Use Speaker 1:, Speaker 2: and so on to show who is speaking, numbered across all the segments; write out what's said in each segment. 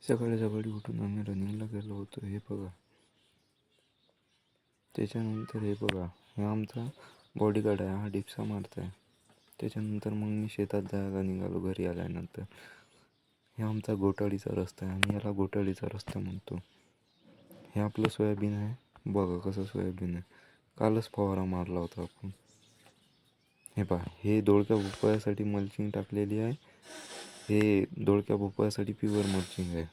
Speaker 1: सकाळी सकाळी उठून आम्ही रनिंगला गेलो होतो. हे बघा. त्याच्यानंतर हे बघा, हा आमचा बॉडीगार्ड आहे. हा डिप्सा मारत आहे. त्याच्यानंतर मग मी शेतात जायला निघालो घरी आल्यानंतर. हे आमचा घोटाळीचा रस्ता आहे. आम्ही याला घोटाळीचा रस्ता म्हणतो. हे आपलं सोयाबीन आहे. बघा कसं सोयाबीन आहे. कालच फवारा मारला होता आपण. हे पहा, हे दोडक्या भोपळ्यासाठी मल्चिंग टाकलेली आहे. हे दोडक्या भोपळ्यासाठी प्युअर मल्चिंग आहे.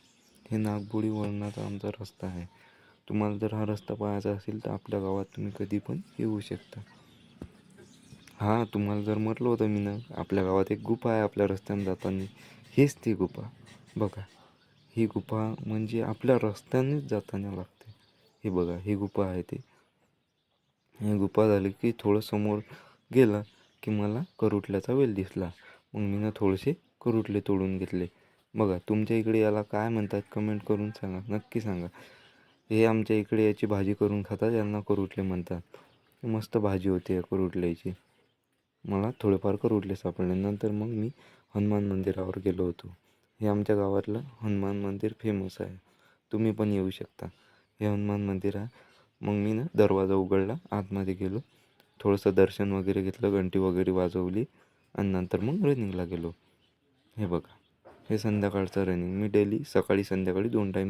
Speaker 1: हे नागबोडी वळणाचा आमचा रस्ता आहे. तुम्हाला जर हा रस्ता पाहायचा असेल तर आपल्या गावात तुम्ही कधी पण येऊ शकता. हां, तुम्हाला जर म्हटलं होतं मी ना, आपल्या गावात एक गुफा आहे आपल्या रस्त्याने जाताना. हेच ती गुफा. बघा, ही गुफा म्हणजे आपल्या रस्त्यानेच जाताना लागते. हे बघा, ही गुफा आहे ते. ही गुफा झाली की थोडं समोर गेलं की मला करुटल्याचा वेल दिसला. मग मी ना थोडेसे करुटले तोडून घेतले. बघा, तुमच्या इकडे याला काय म्हणतात कमेंट करून सांगा, नक्की सांगा. हे आमच्या इकडे याची भाजी करून खातात, यांना करुटले म्हणतात. मस्त भाजी होती या करुटल्याची. मला थोडेफार करुटले सापडले. नंतर मग मी हनुमान मंदिरावर गेलो होतो. हे आमच्या गावातलं हनुमान मंदिर फेमस आहे. तुम्ही पण येऊ शकता. हे हनुमान मंदिर आहे. मग मी ना दरवाजा उघडला, आतमध्ये गेलो, थोडंसं दर्शन वगैरे घेतलं, घंटी वगैरे वाजवली आणि नंतर मग रनिंगला गेलो. हे बघा, हे संध्याकाळचं रनिंग. मी डेली सकाळी संध्याकाळी 2 टाईम